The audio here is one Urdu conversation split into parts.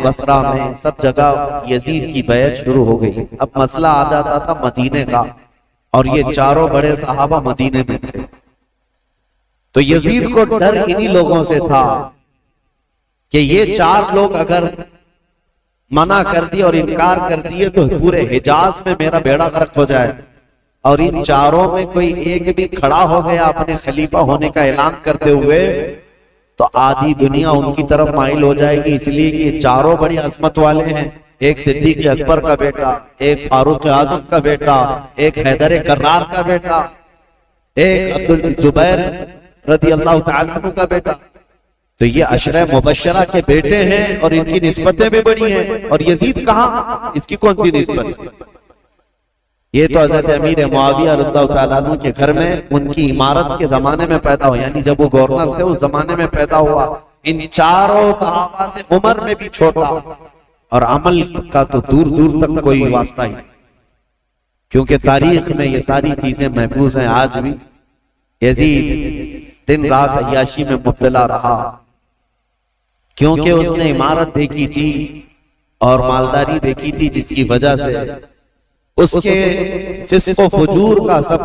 بصرہ میں سب جگہ یزید کی بیعت شروع ہو گئی. اب مسئلہ آ جاتا تھا مدینے کا، اور یہ چاروں بڑے صحابہ مدینے میں تھے. تو یزید کو ڈر انہی لوگوں سے تھا کہ یہ چار لوگ اگر منع کر دیے اور انکار کر دیے تو پورے حجاز میں میرا بیڑا غرق ہو جائے، اور ان چاروں میں کوئی ایک بھی کھڑا ہو گیا اپنے خلیفہ ہونے کا اعلان کرتے ہوئے تو آدھی دنیا ان کی طرف مائل ہو جائے گی. اس لیے کہ یہ چاروں بڑی عظمت والے ہیں، ایک صدیق اکبر کا بیٹا، ایک فاروق اعظم کا بیٹا، ایک حیدر کرار کا بیٹا، ایک عبدالزبیر رضی اللہ تعالیٰ عنہ کا بیٹا. تو یہ عشرہ مبشرہ کے بیٹے ہیں اور ان کی نسبتیں بھی بڑی ہیں. اور یزید کہاں، اس کی کون سی نسبت ہے؟ یہ تو حضرت امیر معاویہ رضی اللہ تعالیٰ عنہ کے گھر میں ان کی امارت کے زمانے میں پیدا ہوا، یعنی جب وہ گورنر تھے اس زمانے میں پیدا ہوا. ان چاروں صحابہ سے عمر میں بھی چھوٹا، اور عمل کا تو دور دور تک کوئی واسطہ ہی، کیونکہ تاریخ میں یہ ساری چیزیں محفوظ ہیں آج بھی. یزید دن رات عیاشی میں مبتلا رہا، کیونکہ اس نے عمارت دیکھی تھی اور مالداری دیکھی تھی، جس کی وجہ سے اس کے فسق و فجور کا سب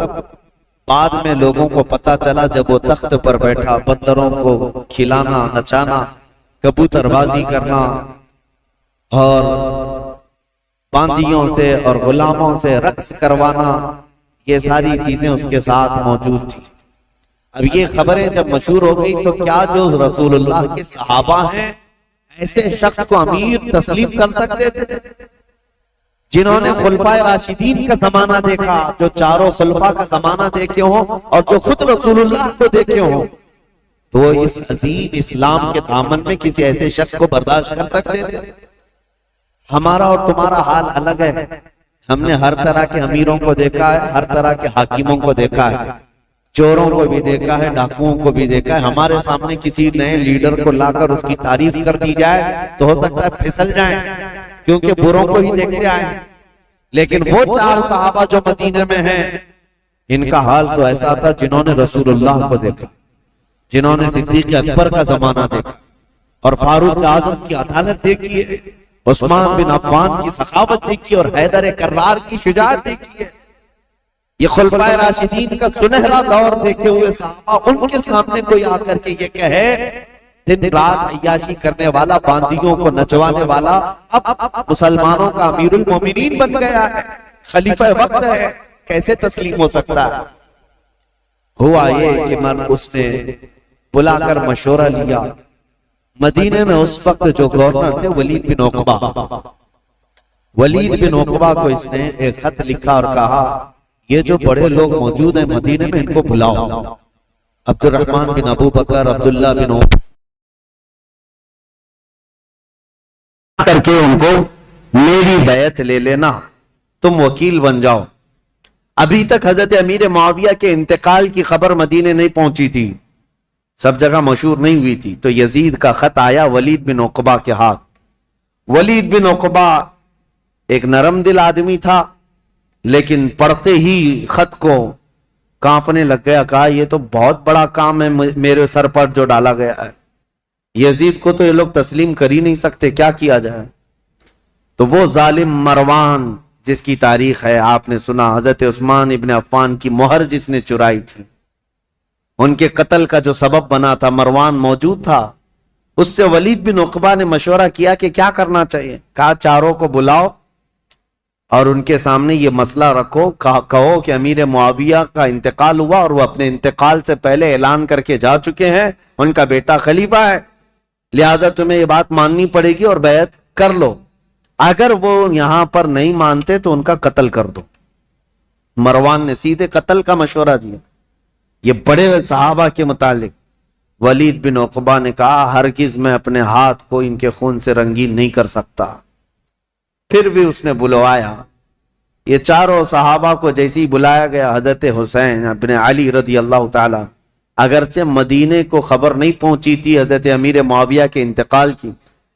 بعد میں لوگوں کو پتا چلا. جب وہ تخت پر بیٹھا، بندروں کو کھلانا، نچانا، کبوتر بازی کرنا اور باندیوں سے اور غلاموں سے رقص کروانا، یہ ساری چیزیں اس کے ساتھ موجود تھی. اب یہ خبریں جب مشہور ہو گئی تو کیا جو رسول اللہ کے صحابہ ہیں ایسے شخص کو امیر تسلیم کر سکتے تھے جنہوں نے خلفائے راشدین کا زمانہ دیکھا، جو چاروں خلفاء کا زمانہ دیکھے ہوں اور جو خود رسول اللہ کو دیکھے ہوں؟ تو وہ اس عظیم اسلام کے دامن میں کسی ایسے شخص کو برداشت کر سکتے تھے؟ ہمارا اور تمہارا حال الگ ہے. ہم نے ہر طرح کے امیروں کو دیکھا ہے، ہر طرح کے حاکموں کو دیکھا ہے، چوروں کو بھی دیکھا ہے، ڈاکوؤں کو بھی دیکھا ہے. ہمارے سامنے کسی نئے لیڈر کو لا کر اس کی تعریف کر دی جائے تو ہو سکتا ہے پھسل جائیں، کیونکہ بروں کو ہی دیکھتے آئے. لیکن وہ چار صحابہ جو مدینے میں ہیں، ان کا حال تو ایسا تھا جنہوں نے رسول اللہ کو دیکھا، جنہوں نے صدیق اکبر کا زمانہ دیکھا اور فاروق اعظم کی عدالت دیکھی ہے، عثمان بن عفان کی سخاوت دیکھی اور حیدر کرار کی شجاعت دیکھی ہے. یہ خلفائے راشدین کا سنہرا دور دیکھے ہوئے صحابہ، ان کے سامنے کوئی آ کر کے یہ کہے دن رات عیاشی کرنے والا، باندیوں کو نچوانے والا اب مسلمانوں کا امیر المومنین بن گیا ہے، خلیفہ وقت ہے، کیسے تسلیم ہو سکتا ہے؟ ہوا یہ کہ اس نے بلا کر مشورہ لیا. مدینے میں اس وقت جو گورنر تھے ولید بن عقبہ، ولید بن عقبہ کو اس نے ایک خط لکھا اور کہا یہ جو بڑے لوگ موجود ہیں مدینے میں ان کو بلاؤ. عبد الرحمن بن ابو بکر، عبداللہ بن عمر، کر کے ان کو میری بیعت لے لینا، تم وکیل بن جاؤ. ابھی تک حضرت امیر معاویہ کے انتقال کی خبر مدینے نہیں پہنچی تھی، سب جگہ مشہور نہیں ہوئی تھی. تو یزید کا خط آیا ولید بن عقبہ کے ہاتھ. ولید بن عقبہ ایک نرم دل آدمی تھا، لیکن پڑھتے ہی خط کو کانپنے لگ گیا. کہا یہ تو بہت بڑا کام ہے میرے سر پر جو ڈالا گیا ہے، یزید کو تو یہ لوگ تسلیم کر ہی نہیں سکتے، کیا کیا جائے؟ تو وہ ظالم مروان جس کی تاریخ ہے آپ نے سنا، حضرت عثمان ابن عفان کی مہر جس نے چرائی تھی، ان کے قتل کا جو سبب بنا تھا، مروان موجود تھا. اس سے ولید بن عقبہ نے مشورہ کیا کہ کیا کرنا چاہیے. کہا چاروں کو بلاؤ اور ان کے سامنے یہ مسئلہ رکھو، کہو کہ امیر معاویہ کا انتقال ہوا اور وہ اپنے انتقال سے پہلے اعلان کر کے جا چکے ہیں، ان کا بیٹا خلیفہ ہے، لہذا تمہیں یہ بات ماننی پڑے گی اور بیعت کر لو. اگر وہ یہاں پر نہیں مانتے تو ان کا قتل کر دو. مروان نے سیدھے قتل کا مشورہ دیا. یہ بڑے صحابہ کے متعلق ولید بن عقبہ نے کہا ہرگز میں اپنے ہاتھ کو ان کے خون سے رنگین نہیں کر سکتا. پھر بھی اس نے بلوایا. یہ چاروں صحابہ کو جیسی بلایا گیا، حضرت حسین ابن علی رضی اللہ تعالی، اگرچہ مدینے کو خبر نہیں پہنچی تھی حضرت امیر معاویہ کے انتقال کی،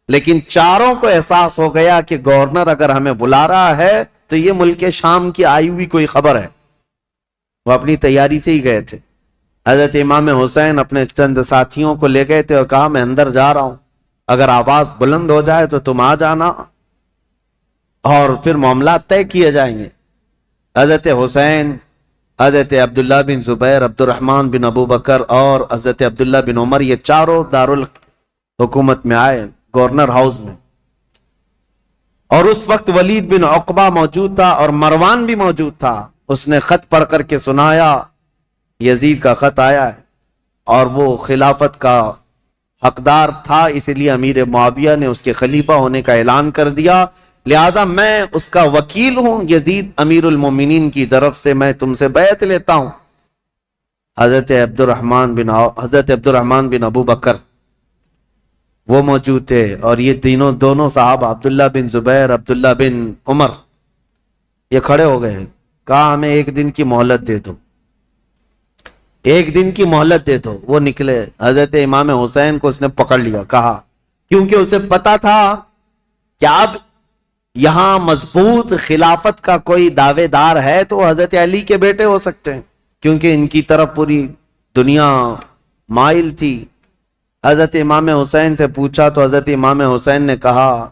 لیکن چاروں کو احساس ہو گیا کہ گورنر اگر ہمیں بلا رہا ہے تو یہ ملک شام کی آئی ہوئی کوئی خبر ہے. وہ اپنی تیاری سے ہی گئے تھے. حضرت امام حسین اپنے چند ساتھیوں کو لے گئے تھے اور کہا میں اندر جا رہا ہوں، اگر آواز بلند ہو جائے تو تم آ جانا اور پھر معاملات طے کیے جائیں گے۔ حضرت حسین، حضرت عبداللہ بن زبیر، عبد الرحمن بن ابو بکر اور حضرت عبداللہ بن عمر، یہ چاروں دارالحکومت میں آئے، گورنر ہاؤس میں، اور اس وقت ولید بن عقبہ موجود تھا اور مروان بھی موجود تھا۔ اس نے خط پڑھ کر کے سنایا، یزید کا خط آیا ہے اور وہ خلافت کا حقدار تھا، اس لیے امیر معاویہ نے اس کے خلیفہ ہونے کا اعلان کر دیا، لہذا میں اس کا وکیل ہوں، یزید امیر المومنین کی طرف سے میں تم سے بیعت لیتا ہوں۔ حضرت عبد الرحمن بن ابو بکر وہ موجود تھے، اور یہ دونوں صحابہ عبداللہ بن زبیر، عبداللہ بن عمر، یہ کھڑے ہو گئے، کہا ہمیں ایک دن کی مہلت دے دو، ایک دن کی مہلت دے دو۔ وہ نکلے، حضرت امام حسین کو اس نے پکڑ لیا، کہا، کیونکہ اسے پتا تھا کہ اب یہاں مضبوط خلافت کا کوئی دعوے دار ہے تو حضرت علی کے بیٹے ہو سکتے ہیں، کیونکہ ان کی طرف پوری دنیا مائل تھی۔ حضرت امام حسین سے پوچھا تو حضرت امام حسین نے کہا،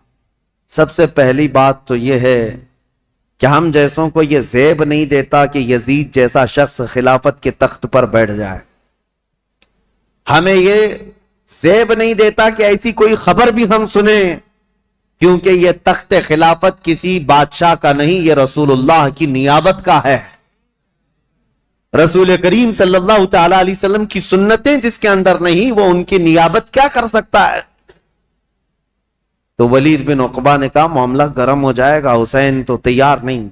سب سے پہلی بات تو یہ ہے کہ ہم جیسوں کو یہ زیب نہیں دیتا کہ یزید جیسا شخص خلافت کے تخت پر بیٹھ جائے، ہمیں یہ زیب نہیں دیتا کہ ایسی کوئی خبر بھی ہم سنیں، کیونکہ یہ تخت خلافت کسی بادشاہ کا نہیں، یہ رسول اللہ کی نیابت کا ہے۔ رسول کریم صلی اللہ تعالی علیہ وسلم کی سنتیں جس کے اندر نہیں، وہ ان کی نیابت کیا کر سکتا ہے؟ تو ولید بن عقبہ نے کہا معاملہ گرم ہو جائے گا، حسین تو تیار نہیں۔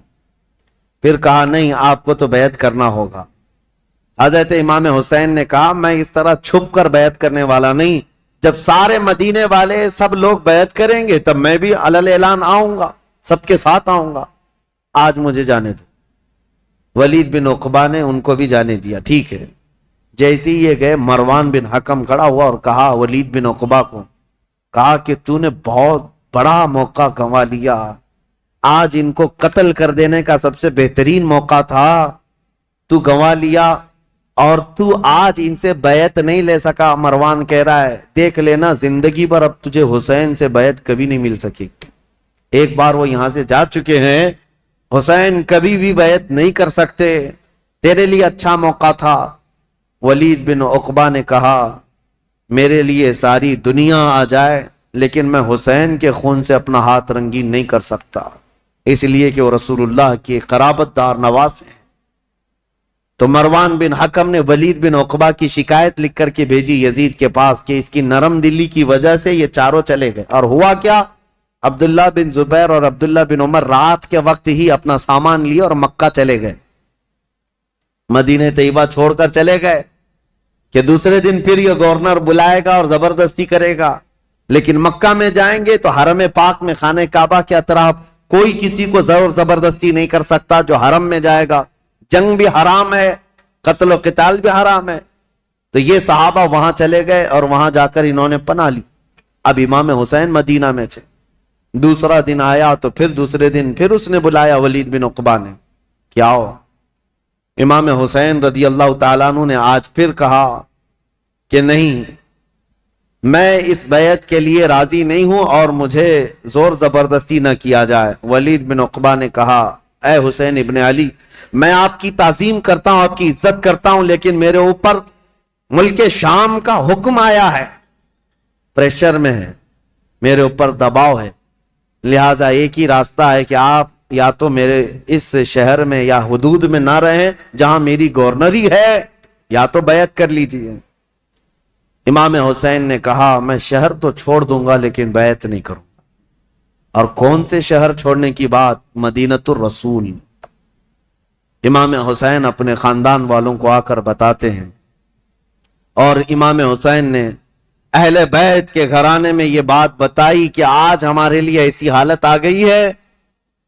پھر کہا نہیں، آپ کو تو بیعت کرنا ہوگا۔ حضرت امام حسین نے کہا میں اس طرح چھپ کر بیعت کرنے والا نہیں، جب سارے مدینے والے سب لوگ بیعت کریں گے تب میں بھی علل اعلان آؤں گا، سب کے ساتھ آؤں گا، آج مجھے جانے دو۔ ولید بن عقبہ نے ان کو بھی جانے دیا، ٹھیک ہے۔ جیسے ہی یہ گئے، مروان بن حکم کھڑا ہوا اور کہا ولید بن عقبہ کو، کہا کہ تو نے بہت بڑا موقع گنوا لیا، آج ان کو قتل کر دینے کا سب سے بہترین موقع تھا، تو گنوا لیا، اور تو آج ان سے بیعت نہیں لے سکا۔ مروان کہہ رہا ہے دیکھ لینا زندگی بھر اب تجھے حسین سے بیعت کبھی نہیں مل سکی، ایک بار وہ یہاں سے جا چکے ہیں، حسین کبھی بھی بیعت نہیں کر سکتے، تیرے لیے اچھا موقع تھا۔ ولید بن عقبہ نے کہا میرے لیے ساری دنیا آ جائے لیکن میں حسین کے خون سے اپنا ہاتھ رنگین نہیں کر سکتا، اس لیے کہ وہ رسول اللہ کی قرابت دار نواز ہیں۔ تو مروان بن حکم نے ولید بن عقبہ کی شکایت لکھ کر کے بھیجی یزید کے پاس کہ اس کی نرم دلی کی وجہ سے یہ چاروں چلے گئے۔ اور ہوا کیا، عبداللہ بن زبیر اور عبداللہ بن عمر رات کے وقت ہی اپنا سامان لیے اور مکہ چلے گئے، مدینہ طیبہ چھوڑ کر چلے گئے کہ دوسرے دن پھر یہ گورنر بلائے گا اور زبردستی کرے گا، لیکن مکہ میں جائیں گے تو حرم پاک میں خانہ کعبہ کے اطراف کوئی کسی کو زور زبردستی نہیں کر سکتا جو حرم میں جائے گا، جنگ بھی حرام ہے، قتل و قتال بھی حرام ہے۔ تو یہ صحابہ وہاں چلے گئے اور وہاں جا کر انہوں نے پناہ لی۔ اب امام حسین مدینہ میں تھے، دوسرا دن آیا تو پھر دوسرے دن پھر اس نے بلایا ولید بن عقبہ نے، کیا ہو؟ امام حسین رضی اللہ تعالیٰ عنہ نے آج پھر کہا کہ نہیں، میں اس بیعت کے لیے راضی نہیں ہوں اور مجھے زور زبردستی نہ کیا جائے۔ ولید بن عقبہ نے کہا اے حسین ابن علی، میں آپ کی تعظیم کرتا ہوں، آپ کی عزت کرتا ہوں، لیکن میرے اوپر ملک شام کا حکم آیا ہے، پریشر میں ہے، میرے اوپر دباؤ ہے، لہٰذا ایک ہی راستہ ہے کہ آپ یا تو میرے اس شہر میں یا حدود میں نہ رہیں جہاں میری گورنری ہے، یا تو بیعت کر لیجیے۔ امام حسین نے کہا میں شہر تو چھوڑ دوں گا لیکن بیعت نہیں کروں گا۔ اور کون سے شہر چھوڑنے کی بات؟ مدینۃ الرسول۔ امام حسین اپنے خاندان والوں کو آ کر بتاتے ہیں، اور امام حسین نے اہل بیت کے گھرانے میں یہ بات بتائی کہ آج ہمارے لیے ایسی حالت آ گئی ہے،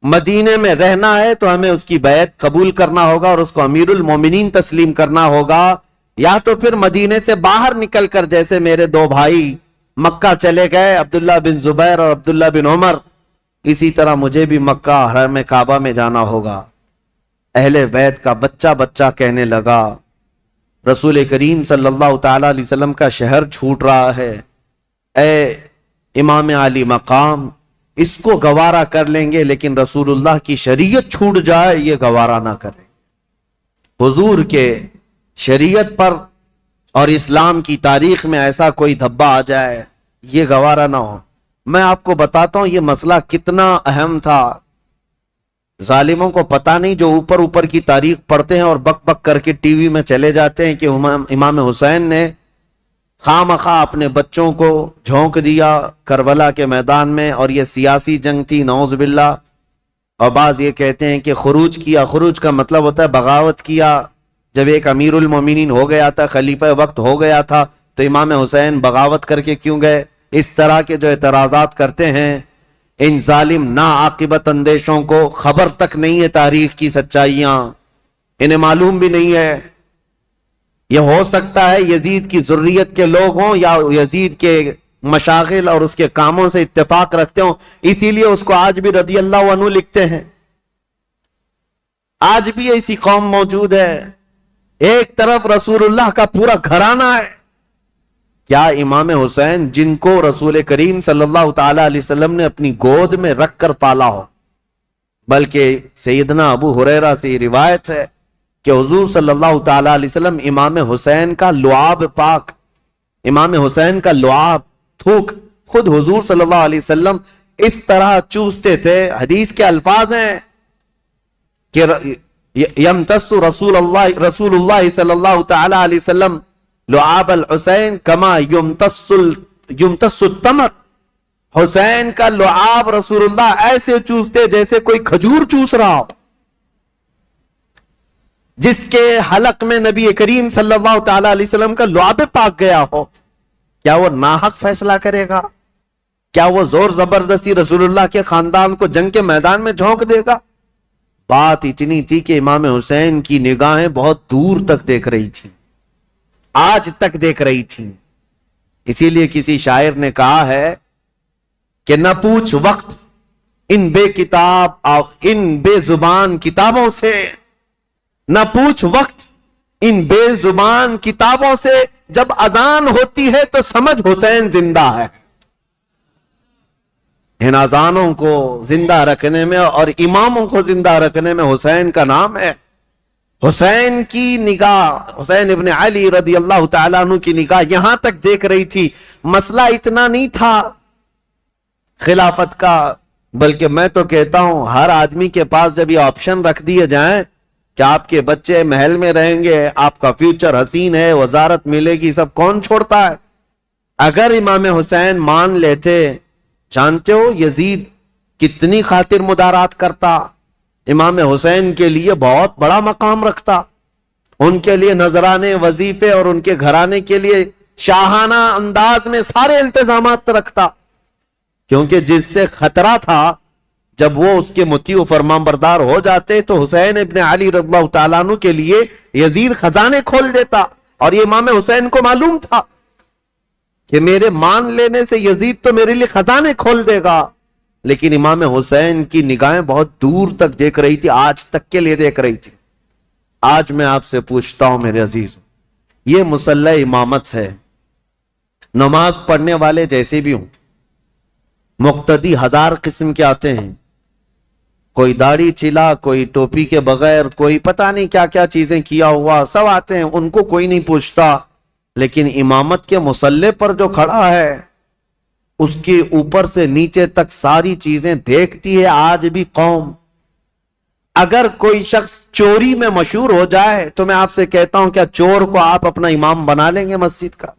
مدینے میں رہنا ہے تو ہمیں اس کی بیعت قبول کرنا ہوگا اور اس کو امیر المومنین تسلیم کرنا ہوگا، یا تو پھر مدینے سے باہر نکل کر جیسے میرے دو بھائی مکہ چلے گئے، عبداللہ بن زبیر اور عبداللہ بن عمر، اسی طرح مجھے بھی مکہ حرم کعبہ میں جانا ہوگا۔ اہل بیت کا بچہ بچہ کہنے لگا رسول کریم صلی اللہ تعالی علیہ وسلم کا شہر چھوٹ رہا ہے، اے امام علی مقام، اس کو گوارا کر لیں گے، لیکن رسول اللہ کی شریعت چھوٹ جائے یہ گوارا نہ کریں۔ حضور کے شریعت پر اور اسلام کی تاریخ میں ایسا کوئی دھبا آ جائے یہ گوارا نہ ہو۔ میں آپ کو بتاتا ہوں یہ مسئلہ کتنا اہم تھا، ظالموں کو پتہ نہیں، جو اوپر کی تاریخ پڑھتے ہیں اور بک بک کر کے ٹی وی میں چلے جاتے ہیں کہ امام حسین نے خواہ مخواہ اپنے بچوں کو جھونک دیا کربلا کے میدان میں، اور یہ سیاسی جنگ تھی نعوذ باللہ۔ اور بعض یہ کہتے ہیں کہ خروج کیا، خروج کا مطلب ہوتا ہے بغاوت کیا۔ جب ایک امیر المومنین ہو گیا تھا، خلیفہ وقت ہو گیا تھا، تو امام حسین بغاوت کر کے کیوں گئے؟ اس طرح کے جو اعتراضات کرتے ہیں ان ظالم ناعاقبت اندیشوں کو خبر تک نہیں ہے تاریخ کی سچائیاں، انہیں معلوم بھی نہیں ہے۔ یہ ہو سکتا ہے یزید کی ذریت کے لوگ ہوں یا یزید کے مشاغل اور اس کے کاموں سے اتفاق رکھتے ہوں، اسی لیے اس کو آج بھی رضی اللہ عنہ لکھتے ہیں۔ آج بھی ایسی قوم موجود ہے، ایک طرف رسول اللہ کا پورا گھرانہ ہے۔ کیا امام حسین جن کو رسول کریم صلی اللہ تعالی علیہ وسلم نے اپنی گود میں رکھ کر پالا ہو، بلکہ سیدنا ابو ہریرہ سے روایت ہے کہ حضور صلی اللہ تعالی علیہ وسلم امام حسین کا لعاب پاک، امام حسین کا لعاب تھوک خود حضور صلی اللہ علیہ وسلم اس طرح چوستے تھے۔ حدیث کے الفاظ ہیں کہ یمتص رسول اللہ صلی اللہ تعالی علیہ وسلم لعاب الحسین کما یمتص التمر، حسین کا لعاب رسول اللہ ایسے چوستے جیسے کوئی کھجور چوس رہا ہو۔ جس کے حلق میں نبی کریم صلی اللہ تعالی علیہ وسلم کا لعاب پاک گیا ہو، کیا وہ ناحق فیصلہ کرے گا؟ کیا وہ زور زبردستی رسول اللہ کے خاندان کو جنگ کے میدان میں جھونک دے گا؟ بات اتنی تھی کہ امام حسین کی نگاہیں بہت دور تک دیکھ رہی تھی، آج تک دیکھ رہی تھی۔ اسی لیے کسی شاعر نے کہا ہے کہ نہ پوچھ وقت ان بے کتاب اور ان بے زبان کتابوں سے، نہ پوچھ وقت ان بے زبان کتابوں سے، جب اذان ہوتی ہے تو سمجھ حسین زندہ ہے۔ ان اذانوں کو زندہ رکھنے میں اور اماموں کو زندہ رکھنے میں حسین کا نام ہے۔ حسین کی نگاہ، حسین ابن علی رضی اللہ تعالیٰ عنہ کی نگاہ یہاں تک دیکھ رہی تھی۔ مسئلہ اتنا نہیں تھا خلافت کا، بلکہ میں تو کہتا ہوں ہر آدمی کے پاس جب یہ آپشن رکھ دیے جائیں کہ آپ کے بچے محل میں رہیں گے، آپ کا فیوچر حسین ہے، وزارت ملے گی، سب کون چھوڑتا ہے؟ اگر امام حسین مان لیتے، جانتے ہو یزید کتنی خاطر مدارات کرتا، امام حسین کے لیے بہت بڑا مقام رکھتا، ان کے لیے نذرانے، وظیفے اور ان کے گھرانے کے لیے شاہانہ انداز میں سارے انتظامات رکھتا، کیونکہ جس سے خطرہ تھا جب وہ اس کے مطیع و فرمان بردار ہو جاتے تو حسین ابن علی رضی اللہ تعالیٰ عنہ کے لیے یزید خزانے کھول دیتا، اور یہ امام حسین کو معلوم تھا کہ میرے مان لینے سے یزید تو میرے لیے خزانے کھول دے گا۔ لیکن امام حسین کی نگاہیں بہت دور تک دیکھ رہی تھی، آج تک کے لیے دیکھ رہی تھی۔ آج میں آپ سے پوچھتا ہوں میرے عزیز، یہ مسلح امامت ہے، نماز پڑھنے والے جیسے بھی ہوں، مقتدی ہزار قسم کے آتے ہیں، کوئی داڑھی چلا، کوئی ٹوپی کے بغیر، کوئی پتہ نہیں کیا کیا چیزیں کیا ہوا، سب آتے ہیں، ان کو کوئی نہیں پوچھتا۔ لیکن امامت کے مصلے پر جو کھڑا ہے اس کے اوپر سے نیچے تک ساری چیزیں دیکھتی ہے آج بھی قوم۔ اگر کوئی شخص چوری میں مشہور ہو جائے تو میں آپ سے کہتا ہوں کیا چور کو آپ اپنا امام بنا لیں گے مسجد کا؟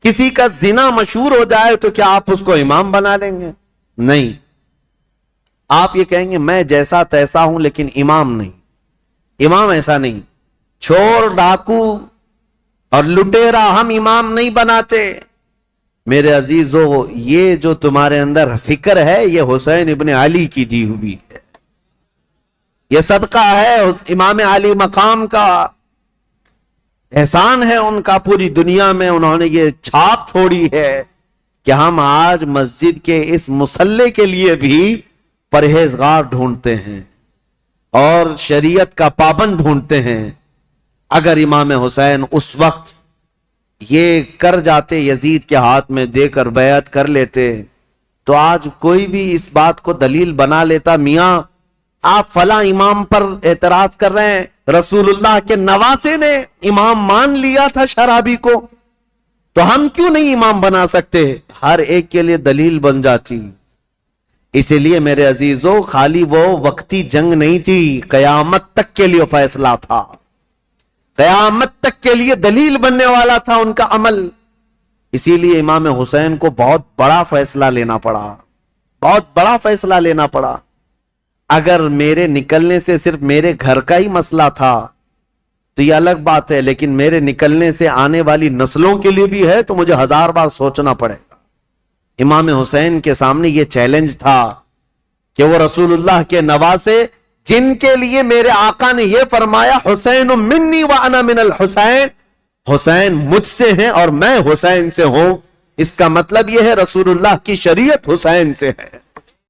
کسی کا زنا مشہور ہو جائے تو کیا آپ اس کو امام بنا لیں گے؟ نہیں، آپ یہ کہیں گے میں جیسا تیسا ہوں لیکن امام نہیں۔ امام ایسا نہیں، چور، ڈاکو اور لٹیرا ہم امام نہیں بناتے۔ میرے عزیزو، یہ جو تمہارے اندر فکر ہے یہ حسین ابن علی کی دی ہوئی ہے، یہ صدقہ ہے امام علی مقام کا، احسان ہے ان کا پوری دنیا میں، انہوں نے یہ چھاپ چھوڑی ہے کہ ہم آج مسجد کے اس مصلے کے لیے بھی پرہیزگار ڈھونڈتے ہیں اور شریعت کا پابند ڈھونڈتے ہیں۔ اگر امام حسین اس وقت یہ کر جاتے یزید کے ہاتھ میں دے کر بیعت کر لیتے تو آج کوئی بھی اس بات کو دلیل بنا لیتا، میاں آپ فلاں امام پر اعتراض کر رہے ہیں، رسول اللہ کے نواسے نے امام مان لیا تھا شرابی کو، تو ہم کیوں نہیں امام بنا سکتے؟ ہر ایک کے لیے دلیل بن جاتی۔ اسی لیے میرے عزیزو، خالی وہ وقتی جنگ نہیں تھی، قیامت تک کے لیے فیصلہ تھا، قیامت تک کے لیے دلیل بننے والا تھا ان کا عمل۔ اسی لیے امام حسین کو بہت بڑا فیصلہ لینا پڑا، بہت بڑا فیصلہ لینا پڑا۔ اگر میرے نکلنے سے صرف میرے گھر کا ہی مسئلہ تھا تو یہ الگ بات ہے، لیکن میرے نکلنے سے آنے والی نسلوں کے لیے بھی ہے تو مجھے 1000 بار سوچنا پڑے گا۔ امام حسین کے سامنے یہ چیلنج تھا کہ وہ رسول اللہ کے نواسے، جن کے لیے میرے آقا نے یہ فرمایا حسین منی وانا من الحسین، حسین مجھ سے ہیں اور میں حسین سے ہوں، اس کا مطلب یہ ہے رسول اللہ کی شریعت حسین سے ہے۔